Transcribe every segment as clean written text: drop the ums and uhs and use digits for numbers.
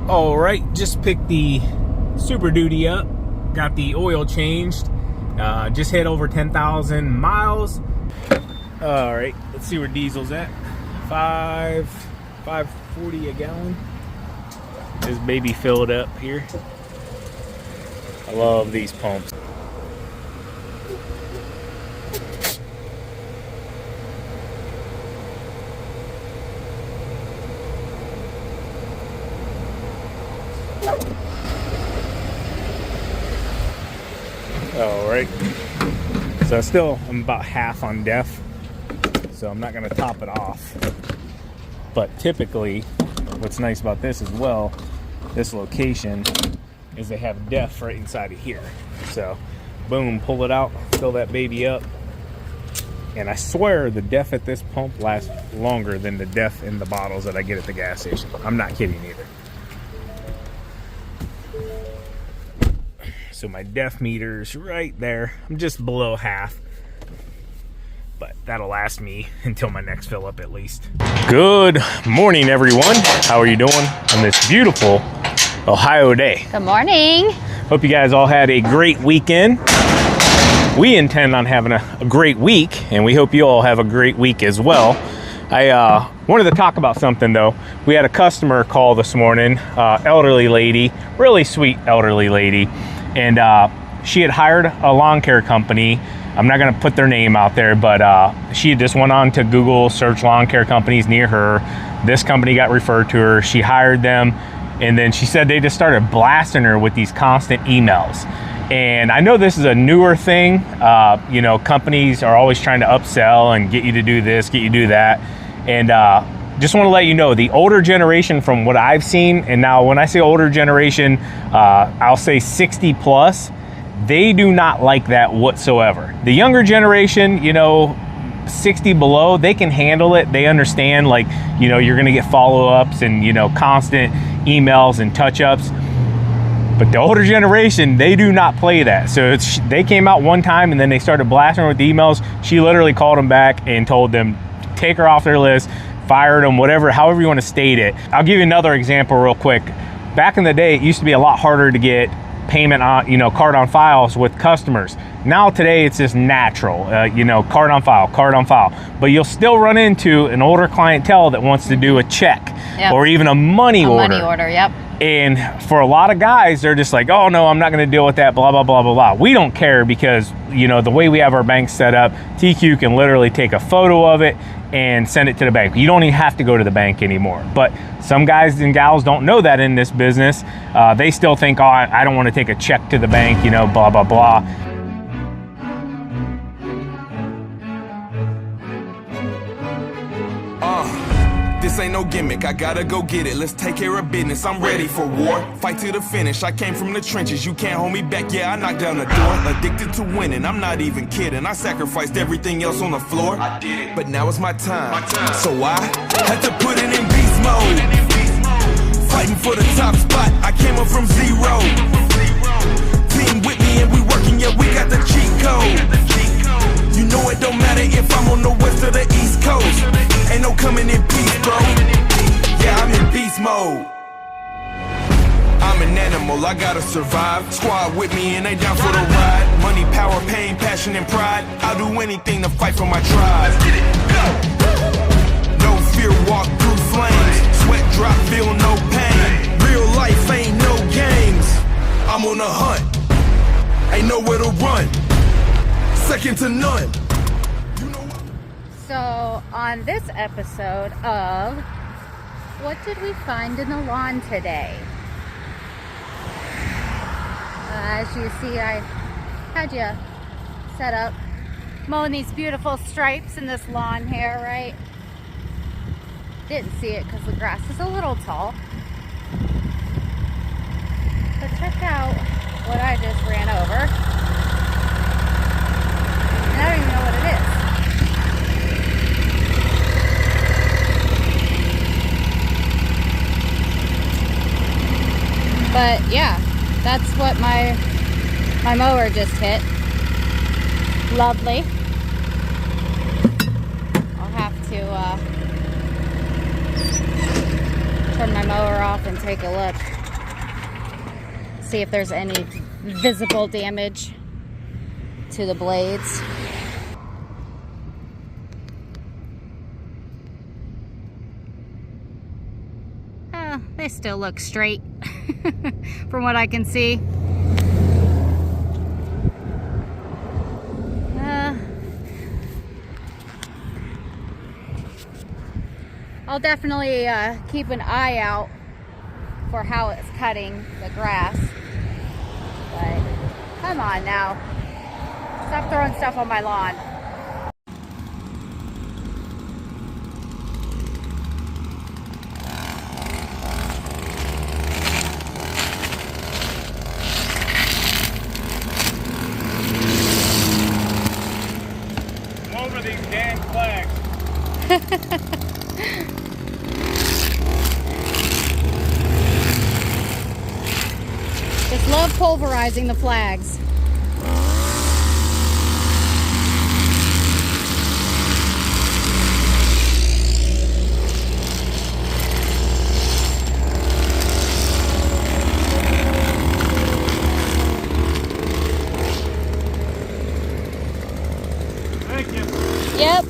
All right, just picked the Super Duty up, got the oil changed, just hit over 10,000 miles. All right, let's see where diesel's at. 5.40 a gallon. This baby filled up here. I love these pumps. All right, so I'm about half on def, so I'm not going to top it off. But typically, what's nice about this as well, this location, is they have def right inside of here. So boom, pull it out, fill that baby up, and I swear the def at this pump lasts longer than the def in the bottles that I get at the gas station. I'm not kidding either. So my def meter's right there. I'm just below half, but that'll last me until my next fill up at least. Good morning, everyone. How are you doing on this beautiful Ohio day? Good morning. Hope you guys all had a great weekend. We intend on having a great week, and we hope you all have a great week as well. I wanted to talk about something though. We had a customer call this morning, elderly lady, really sweet elderly lady. And she had hired a lawn care company. I'm not going to put their name out there, but she just went on to Google, search lawn care companies near her. This company got referred to her. She hired them, and then she said they just started blasting her with these constant emails. And I know this is a newer thing. You know, companies are always trying to upsell and get you to do this, get you to do that. And just want to let you know, the older generation, from what I've seen, and now when I say older generation, I'll say 60 plus, they do not like that whatsoever. The younger generation, you know, 60 below, they can handle it. They understand, like, you know, you're going to get follow-ups and, you know, constant emails and touch-ups. But the older generation, they do not play that. So they came out one time and then they started blasting her with the emails. She literally called them back and told them, take her off their list, fired them, whatever, however you want to state it. I'll give you another example real quick. Back in the day, it used to be a lot harder to get payment on, you know, card on files with customers. Now today it's just natural, you know, card on file. But you'll still run into an older clientele that wants to do a check, yep, or even a money order. Yep. And for a lot of guys, they're just like, oh no, I'm not going to deal with that, blah, blah, blah, blah, blah. We don't care because, you know, the way we have our bank set up, TQ can literally take a photo of it and send it to the bank. You don't even have to go to the bank anymore. But some guys and gals don't know that in this business. They still think, oh, I don't want to take a check to the bank, you know, blah, blah, blah. This ain't no gimmick, I gotta go get it. Let's take care of business, I'm ready for war. Fight to the finish, I came from the trenches. You can't hold me back, yeah, I knocked down the door. Addicted to winning, I'm not even kidding. I sacrificed everything else on the floor. I did it, but now it's my time. So I had to put it in beast mode. Fighting for the top spot, I came up from zero. Team with me and we working, yeah, we got the cheat code. You know it don't matter if I'm on the west or the east coast. Ain't no coming in peace, bro. Yeah, I'm in beast mode. I'm an animal, I gotta survive. Squad with me and they down for the ride. Money, power, pain, passion, and pride. I'll do anything to fight for my tribe. Let's get it, go. No fear, walk through flames. Sweat drop, feel no pain. Real life ain't no games. I'm on a hunt, ain't nowhere to run. Second to none. So on this episode of What Did We Find in the Lawn Today? As you see, I had you set up mowing these beautiful stripes in this lawn here, right? Didn't see it because the grass is a little tall. But check out what I just ran over. And I don't even know what it is. But yeah, that's what my mower just hit. Lovely. I'll have to turn my mower off and take a look. See if there's any visible damage to the blades. They still look straight from what I can see. I'll definitely keep an eye out for how it's cutting the grass. But come on now. Stop throwing stuff on my lawn. Over these damn flags. Just love pulverizing the flags. Thank you. Yep.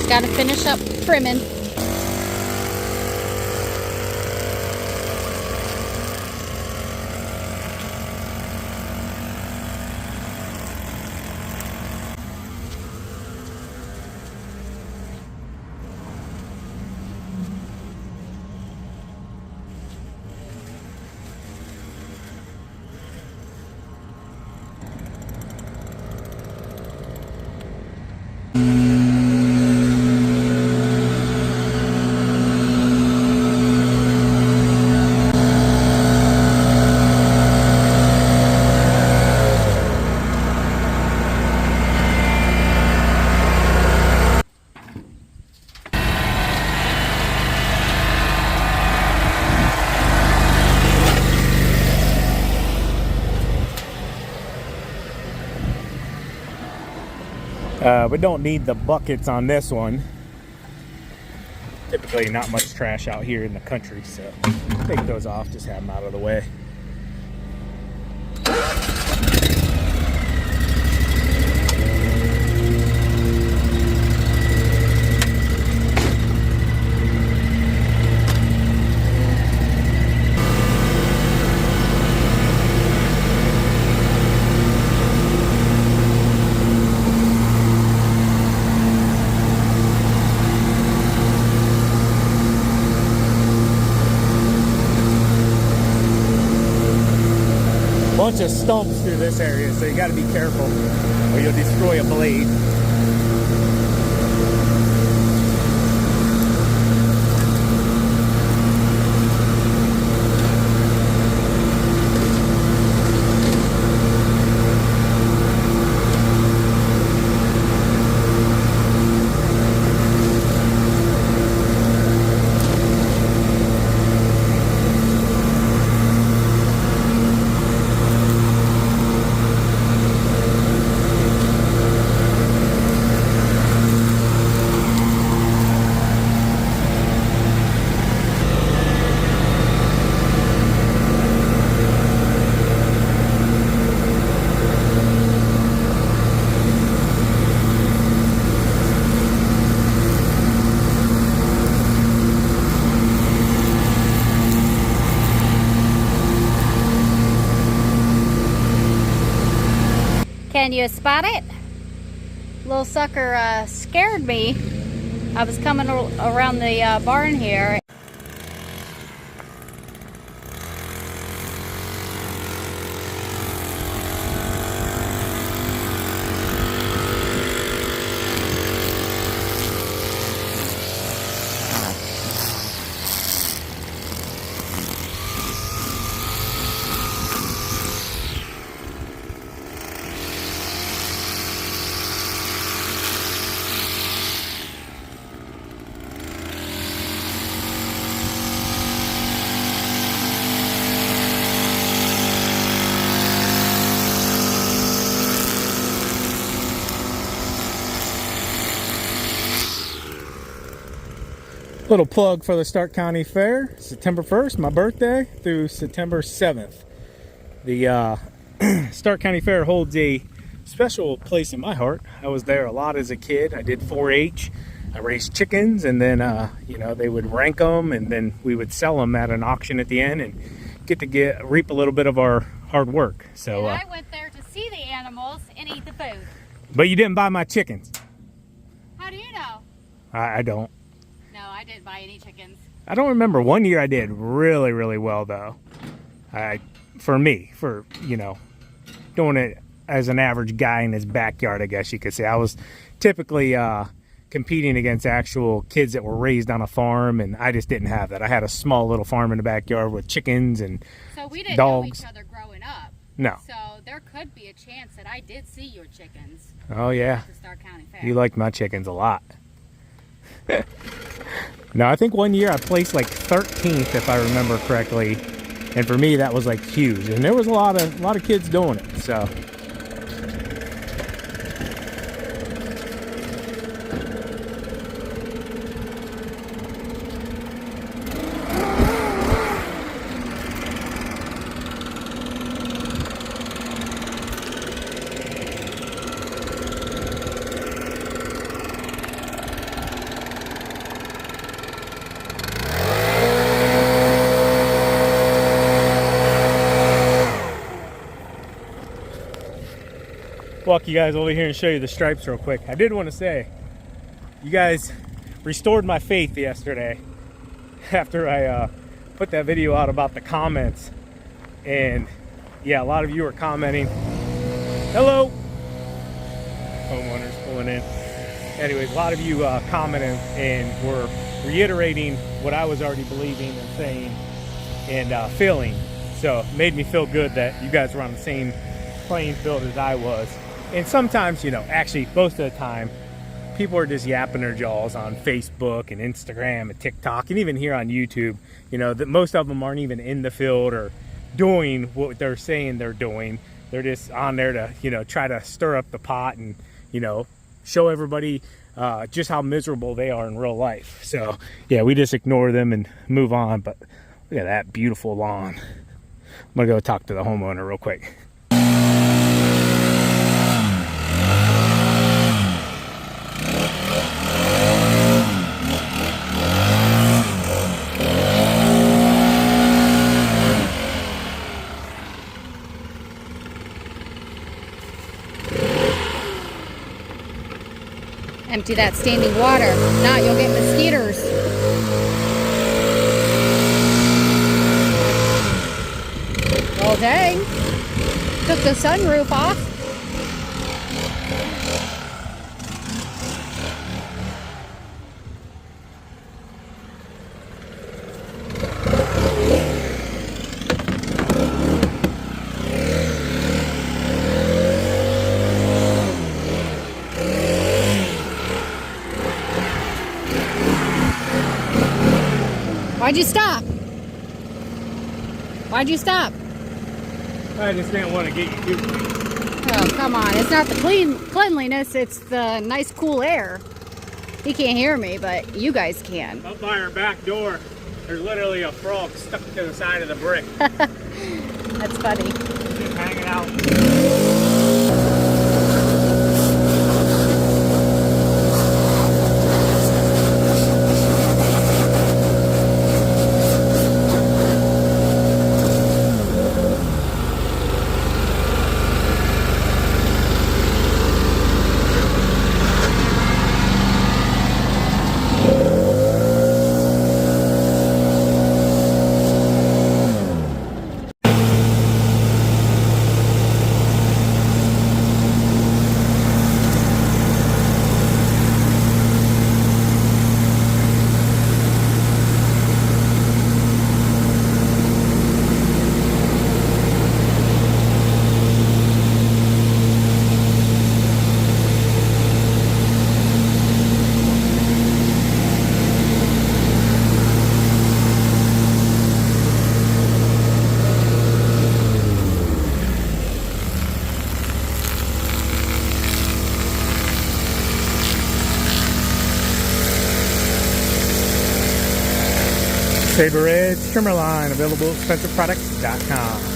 Got to finish up trimming. We don't need the buckets on this one. Typically not much trash out here in the country, so take those off, just have them out of the way. Bunch of stumps through this area, so you got to be careful or you'll destroy a blade. Can you spot it? Little sucker scared me. I was coming around the barn here. Little plug for the Stark County Fair. September 1st, my birthday, through September 7th. The Stark County Fair holds a special place in my heart. I was there a lot as a kid. I did 4-H. I raised chickens, and then you know, they would rank them, and then we would sell them at an auction at the end, and reap a little bit of our hard work. So and I went there to see the animals and eat the food. But you didn't buy my chickens. How do you know? I don't. No, I didn't buy any chickens. I don't remember. One year I did really, really well though. For you know, doing it as an average guy in his backyard, I guess you could say. I was typically competing against actual kids that were raised on a farm, and I just didn't have that. I had a small little farm in the backyard with chickens and so we didn't dogs. know each other growing up. No. So there could be a chance that I did see your chickens. Oh yeah. At the Stark County Fair. You liked my chickens a lot. No, I think one year I placed like 13th, if I remember correctly, and for me that was like huge. And there was a lot of kids doing it. So. Walk you guys over here and show you the stripes real quick. I did want to say, you guys restored my faith yesterday after I put that video out about the comments. And yeah, a lot of you were commenting. Hello. Homeowners pulling in. Anyways, a lot of you commented and were reiterating what I was already believing and saying and feeling. So it made me feel good that you guys were on the same playing field as I was. And sometimes, you know, actually most of the time, people are just yapping their jaws on Facebook and Instagram and TikTok and even here on YouTube. You know, that most of them aren't even in the field or doing what they're saying they're doing. They're just on there to, you know, try to stir up the pot and, you know, show everybody just how miserable they are in real life. So, yeah, we just ignore them and move on. But look at that beautiful lawn. I'm going to go talk to the homeowner real quick. Empty that standing water. If not, you'll get mosquitoes. Well, dang. Took the sunroof off. Why'd you stop? Why'd you stop? I just didn't want to get you too clean. Oh, come on. It's not the cleanliness, it's the nice cool air. He can't hear me, but you guys can. Up by our back door, there's literally a frog stuck to the side of the brick. That's funny. Just hanging out. Saber Edge trimmer line available at SpencerProducts.com.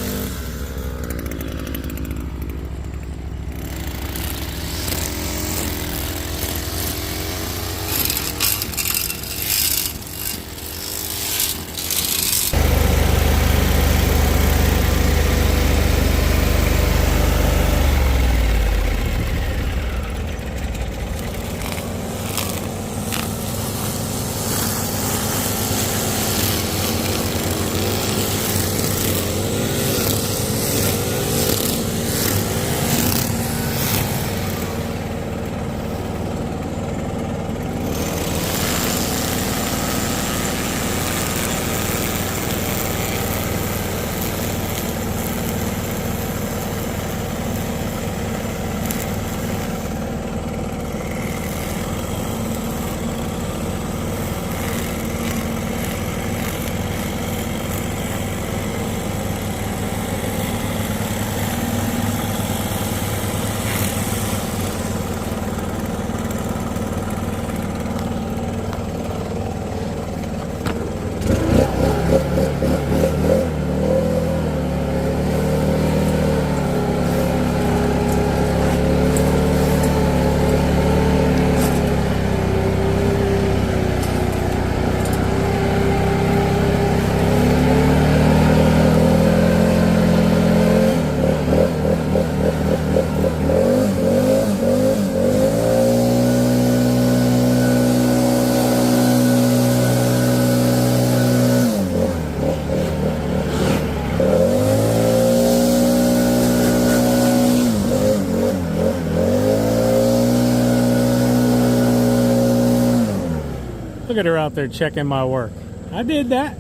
Look at her out there checking my work. I did that.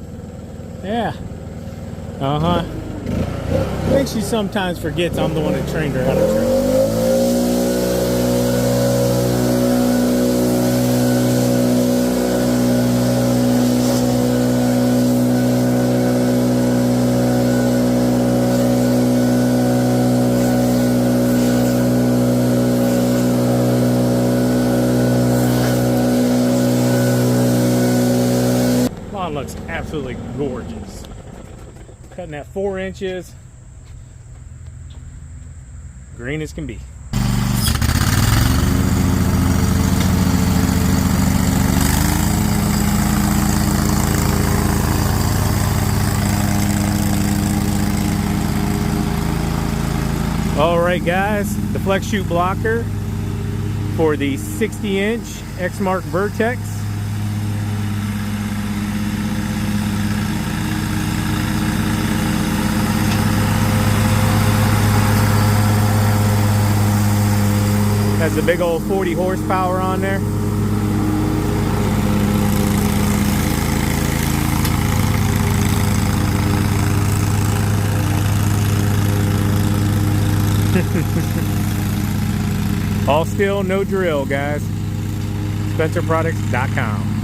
Yeah. I think she sometimes forgets I'm the one that trained her how to trim. Looks absolutely gorgeous. Cutting at 4 inches, green as can be. All right, guys, the flex shoot blocker for the 60-inch Exmark Vertex. Has a big old 40 horsepower on there. All steel, no drill, guys. SpencerProducts.com.